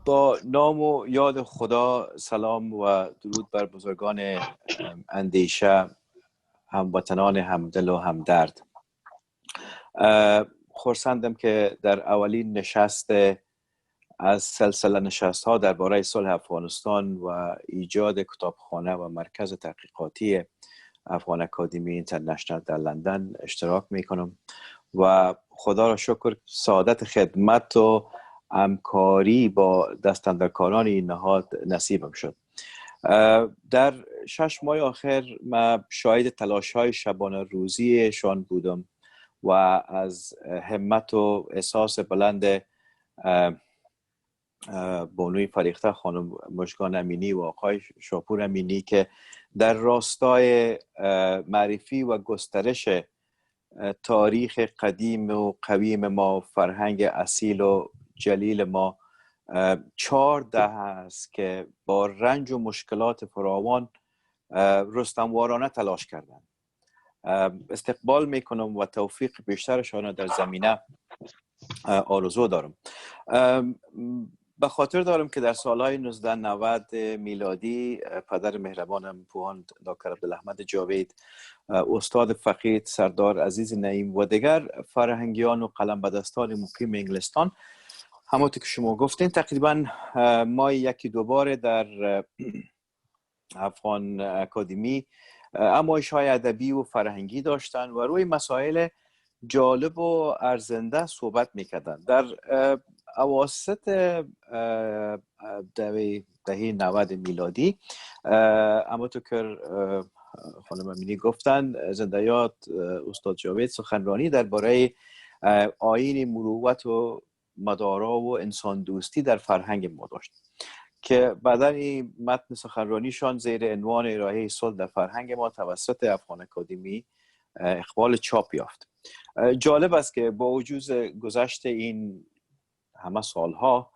با نام و یاد خدا سلام و درود بر بزرگان اندیشه، هموطنان همدل و همدرد. خرسندم که در اولین نشست از سلسله نشست ها درباره صلح افغانستان و ایجاد کتابخانه و مرکز تحقیقاتی افغان اکادمی اینترنشنال در لندن اشتراک می کنم و خدا را شکر سعادت خدمت و همکاری با دستاندرکاران این نهاد نصیبم شد. در 6 ماه آخر من شاهد تلاش های شبانه روزیشان بودم و از همت و احساس بلند بانوی فریخته خانم مژگان امینی و آقای شاپور امینی که در راستای معرفی و گسترش تاریخ قدیم و قویم ما، فرهنگ اصیل و جلیل ما 4 دهه است که با رنج و مشکلات فراوان رستموارانه تلاش کردند. استقبال میکنم و توفیق بیشترشان در زمینه آرزو دارم. به خاطر دارم که در سالهای 1990 میلادی پدر مهربانم پوهان دکتر عبدالاحمد جاوید، استاد فقید سردار عزیز نعیم و دیگر فرهنگیان و قلمبدستان مقیم انگلستان، همونطور که شما گفتین تقریبا ما یکی دو بار در افغان اکادمی نمایش‌های ادبی و فرهنگی داشتن و روی مسائل جالب و ارزنده صحبت میکردن. در اواسط دهه 90 میلادی همونطور که خانم امینی گفتن، زنده یاد استاد جاوید سخنرانی درباره آیین مروت و مدارا و انسان دوستی در فرهنگ ما داشت که بعداً این متن سخنرانیشان زیر عنوان ارائه صلح در فرهنگ ما توسط افغان اکادمی اقبال چاپ یافت. جالب است که با وجود گذشت این همه سالها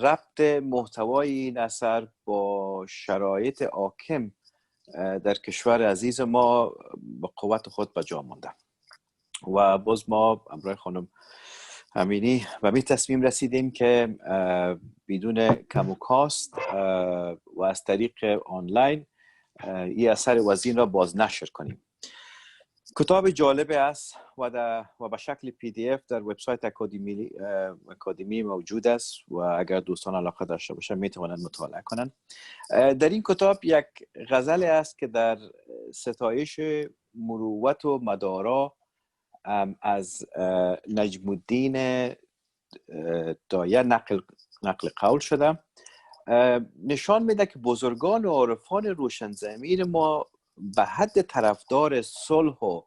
ربط محتوای این اثر با شرایط حاکم در کشور عزیز ما با قوت خود به جا مانده و باز ما همراه خانم امینی و می تصمیم رسیدیم که بدون کم و کاست و از طریق آنلاین این اثر وزین را بازنشر کنیم. کتاب جالب است و به شکل PDF در وبسایت اکادمی موجود است و اگر دوستان علاقه داشته باشند میتوانند مطالعه کنند. در این کتاب یک غزل است که در ستایش مروت و مدارا از نجم الدین دایه نقل قول شده. نشان میده که بزرگان و عارفان روشنضمیر ما به حد طرفدار صلح و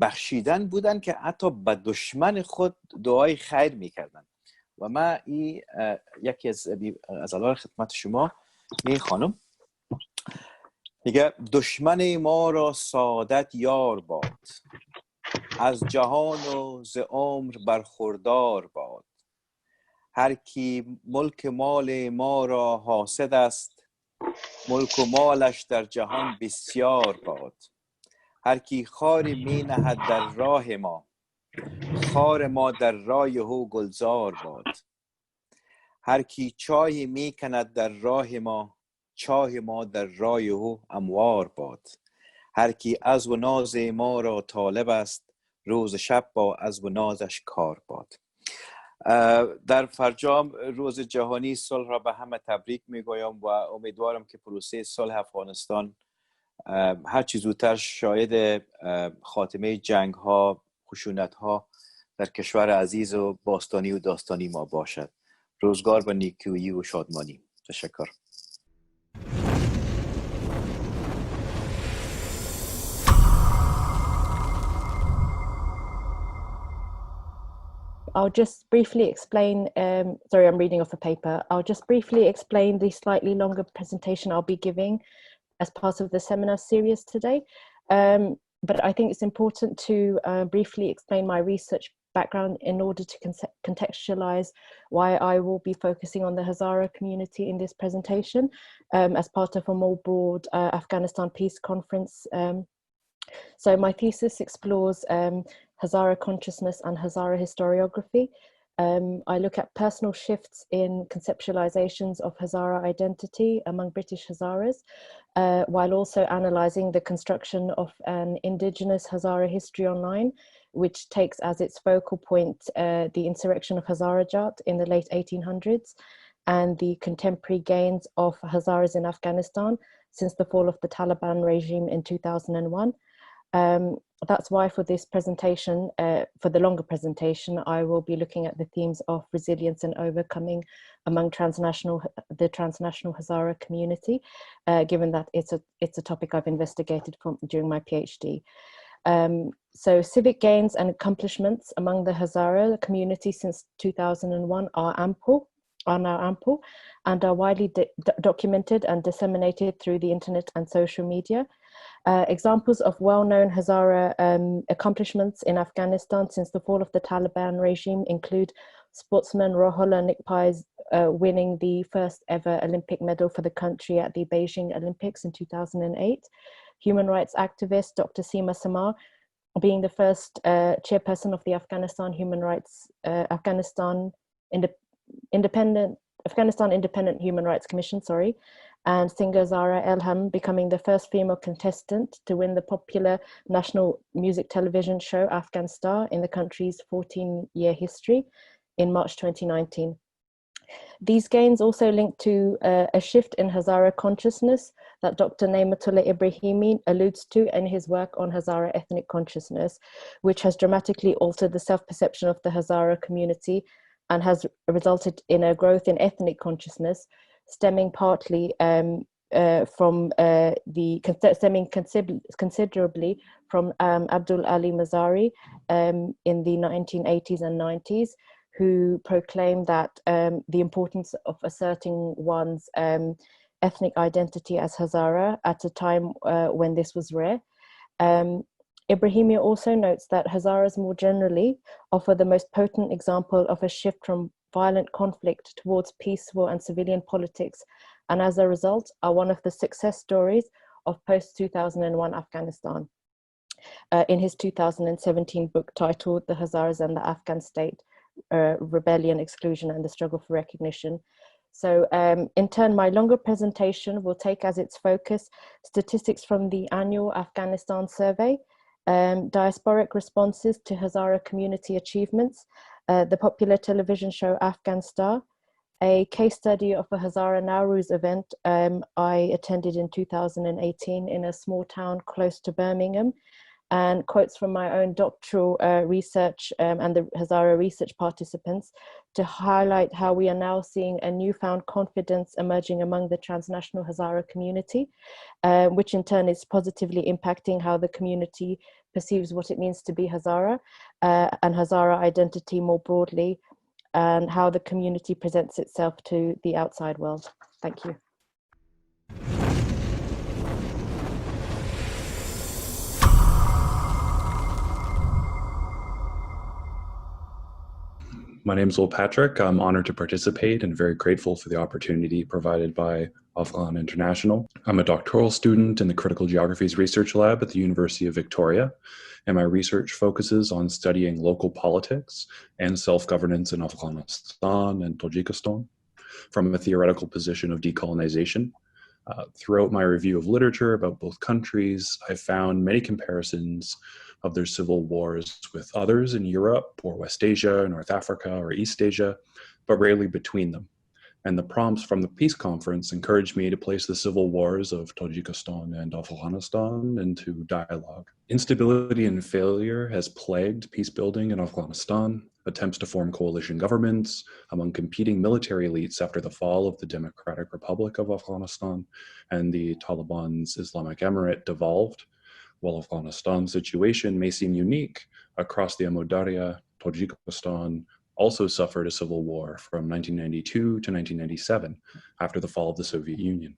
بخشیدن بودن که حتی به دشمن خود دعای خیر میکردن و من این یکی از غزل‌ها خدمت شما میخوانم. میگه: دشمن ما را سعادت یار باد، از جهان و ز عمر برخوردار باد. هر کی ملک مال ما را حاسد است، ملک و مالش در جهان بسیار باد. هر کی خاری می نهد در راه ما، خار ما در راه او گلزار باد. هر کی چای می کند در راه ما، چاه ما در راه او اموار باد. هر کی از و ناز ما را طالب است، روز شب با از و نازش کار باد. در فرجام روز جهانی صلح را به همه تبریک میگویم و امیدوارم که پروسه صلح افغانستان هر چه زودتر شاهد خاتمه جنگ ها، خشونت ها در کشور عزیز و باستانی و داستانی ما باشد. روزگار و نیکویی و شادمانی. تشکر. I'll just briefly explain, sorry, I'm reading off a paper. I'll just briefly explain the slightly longer presentation I'll be giving as part of the seminar series today. But I think it's important to briefly explain my research background in order to contextualize why I will be focusing on the Hazara community in this presentation as part of a more broad Afghanistan Peace Conference. So my thesis explores Hazara consciousness and Hazara historiography. I look at personal shifts in conceptualizations of Hazara identity among British Hazaras, while also analysing the construction of an indigenous Hazara history online, which takes as its focal point the insurrection of Hazarajat in the late 1800s and the contemporary gains of Hazaras in Afghanistan since the fall of the Taliban regime in 2001. That's why for this presentation, for the longer presentation, I will be looking at the themes of resilience and overcoming among the transnational Hazara community, given that it's a topic I've investigated during my PhD. So civic gains and accomplishments among the Hazara community since 2001 are now ample, and are widely documented and disseminated through the internet and social media. Examples of well-known Hazara accomplishments in Afghanistan since the fall of the Taliban regime include sportsman Rohola Nikpai's winning the first ever Olympic medal for the country at the Beijing Olympics in 2008, human rights activist Dr. Seema Samar being the first chairperson of the Afghanistan Independent Human Rights Commission, and singer Zara Elham becoming the first female contestant to win the popular national music television show Afghan Star in the country's 14-year history in March 2019. These gains also link to a shift in Hazara consciousness that Dr. Naimatullah Ibrahimi alludes to in his work on Hazara ethnic consciousness, which has dramatically altered the self-perception of the Hazara community and has resulted in a growth in ethnic consciousness, stemming partly considerably from Abdul Ali Mazari in the 1980s and 90s, who proclaimed that the importance of asserting one's ethnic identity as Hazara at a time when this was rare. Ibrahimi also notes that Hazaras more generally offer the most potent example of a shift from violent conflict towards peaceful and civilian politics, and as a result are one of the success stories of post-2001 Afghanistan. In his 2017 book titled The Hazaras and the Afghan State, Rebellion, Exclusion and the Struggle for Recognition. So in turn, my longer presentation will take as its focus statistics from the annual Afghanistan survey, diasporic responses to Hazara community achievements, the popular television show Afghan Star, a case study of a Hazara Nowruz event I attended in 2018 in a small town close to Birmingham, and quotes from my own doctoral research and the Hazara research participants to highlight how we are now seeing a newfound confidence emerging among the transnational Hazara community, which in turn is positively impacting how the community perceives what it means to be Hazara and Hazara identity more broadly, and how the community presents itself to the outside world. Thank you. My name is Will Patrick. I'm honored to participate and very grateful for the opportunity provided by Afghan International. I'm a doctoral student in the Critical Geographies Research Lab at the University of Victoria, and my research focuses on studying local politics and self-governance in Afghanistan and Tajikistan from a theoretical position of decolonization. Throughout my review of literature about both countries, I found many comparisons of their civil wars with others in Europe or West Asia, North Africa, or East Asia, but rarely between them. And the prompts from the peace conference encouraged me to place the civil wars of Tajikistan and Afghanistan into dialogue. Instability and failure has plagued peace building in Afghanistan. Attempts to form coalition governments among competing military elites after the fall of the Democratic Republic of Afghanistan and the Taliban's Islamic Emirate devolved. While Afghanistan's situation may seem unique, across the Amudarya, Tajikistan also suffered a civil war from 1992 to 1997 after the fall of the Soviet Union.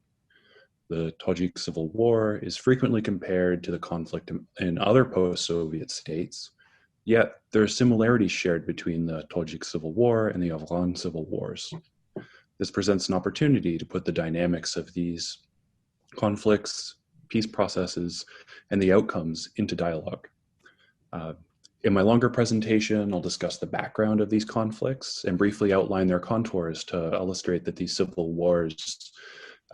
The Tajik Civil War is frequently compared to the conflict in other post-Soviet states, yet there are similarities shared between the Tajik Civil War and the Afghan Civil Wars. This presents an opportunity to put the dynamics of these conflicts, peace processes, and the outcomes into dialogue. In my longer presentation, I'll discuss the background of these conflicts and briefly outline their contours to illustrate that these civil wars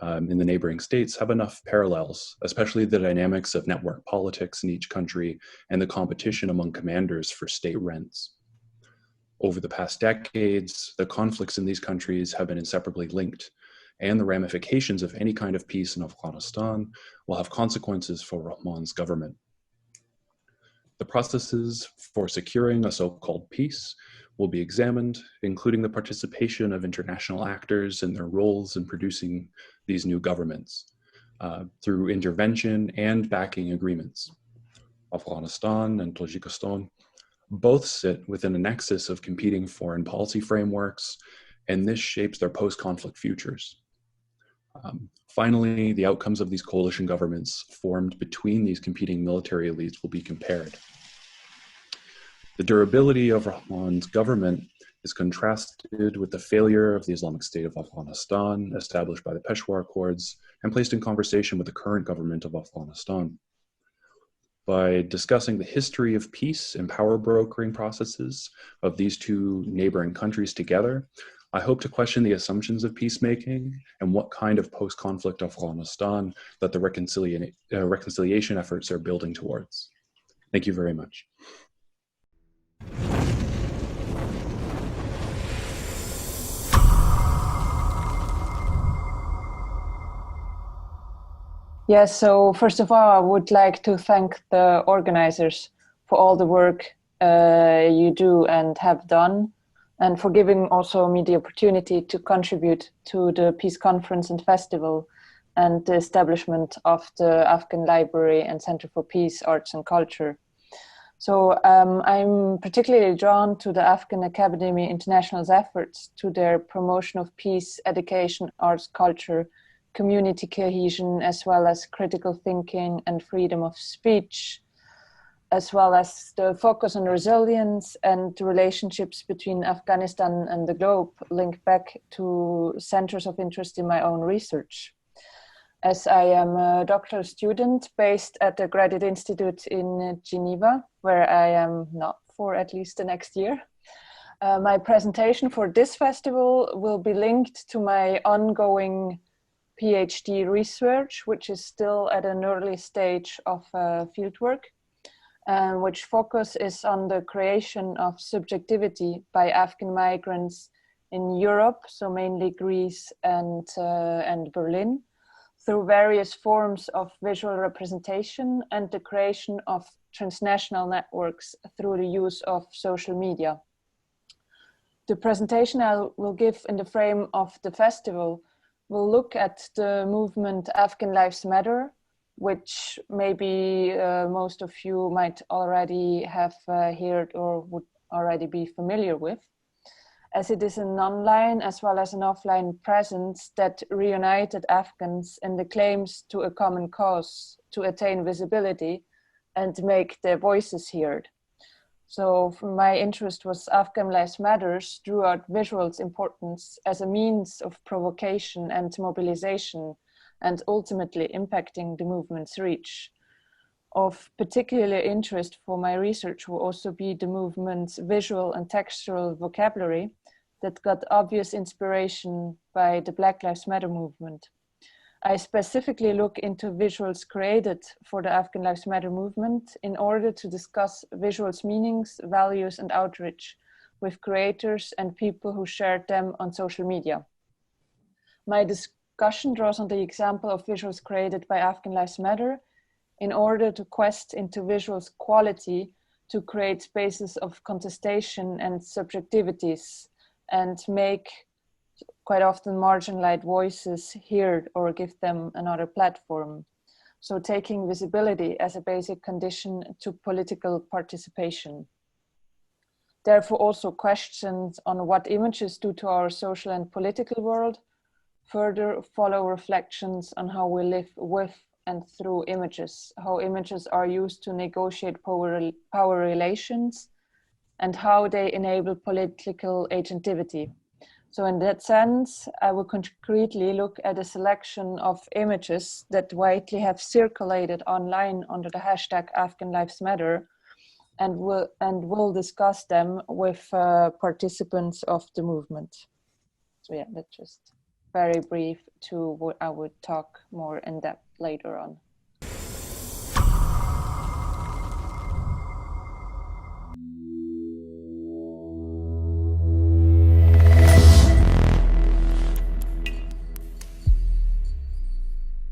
in the neighboring states have enough parallels, especially the dynamics of network politics in each country and the competition among commanders for state rents. Over the past decades, the conflicts in these countries have been inseparably linked, and the ramifications of any kind of peace in Afghanistan will have consequences for Rahman's government. The processes for securing a so-called peace will be examined, including the participation of international actors and their roles in producing these new governments through intervention and backing agreements. Afghanistan and Tajikistan both sit within a nexus of competing foreign policy frameworks, and this shapes their post-conflict futures. Finally, the outcomes of these coalition governments formed between these competing military elites will be compared. The durability of Rahman's government is contrasted with the failure of the Islamic State of Afghanistan, established by the Peshawar Accords, and placed in conversation with the current government of Afghanistan. By discussing the history of peace and power brokering processes of these two neighboring countries together, I hope to question the assumptions of peacemaking and what kind of post-conflict Afghanistan that the reconciliation efforts are building towards. Thank you very much. Yes, so first of all, I would like to thank the organizers for all the work you do and have done, and for giving also me the opportunity to contribute to the Peace Conference and Festival and the establishment of the Afghan Library and Center for Peace, Arts and Culture. So I'm particularly drawn to the Afghan Academy International's efforts to their promotion of peace, education, arts, culture, community cohesion, as well as critical thinking and freedom of speech, as well as the focus on resilience and the relationships between Afghanistan and the globe, linked back to centers of interest in my own research. As I am a doctoral student based at the Graduate Institute in Geneva, where I am not for at least the next year, my presentation for this festival will be linked to my ongoing PhD research, which is still at an early stage of fieldwork, which focus is on the creation of subjectivity by Afghan migrants in Europe, so mainly Greece and Berlin, through various forms of visual representation and the creation of transnational networks through the use of social media. The presentation I will give in the frame of the festival will look at the movement Afghan Lives Matter, which maybe most of you might already have heard or would already be familiar with, as it is an online as well as an offline presence that reunited Afghans in the claims to a common cause to attain visibility and make their voices heard. So my interest was Afghan Lives Matters drew out visuals' importance as a means of provocation and mobilization, and ultimately impacting the movement's reach. Of particular interest for my research will also be the movement's visual and textual vocabulary that got obvious inspiration by the Black Lives Matter movement. I specifically look into visuals created for the Afghan Lives Matter movement in order to discuss visuals' meanings, values, and outreach with creators and people who shared them on social media. My discussion draws on the example of visuals created by Afghan Lives Matter in order to quest into visuals' quality to create spaces of contestation and subjectivities and make quite often marginalized voices heard or give them another platform. So taking visibility as a basic condition to political participation. Therefore also questions on what images do to our social and political world. Further follow reflections on how we live with and through images, how images are used to negotiate power relations and how they enable political agentivity. So in that sense, I will concretely look at a selection of images that widely have circulated online under the hashtag Afghan Lives Matter and we'll discuss them with participants of the movement. So yeah, that's just very brief to what I would talk more in depth later on.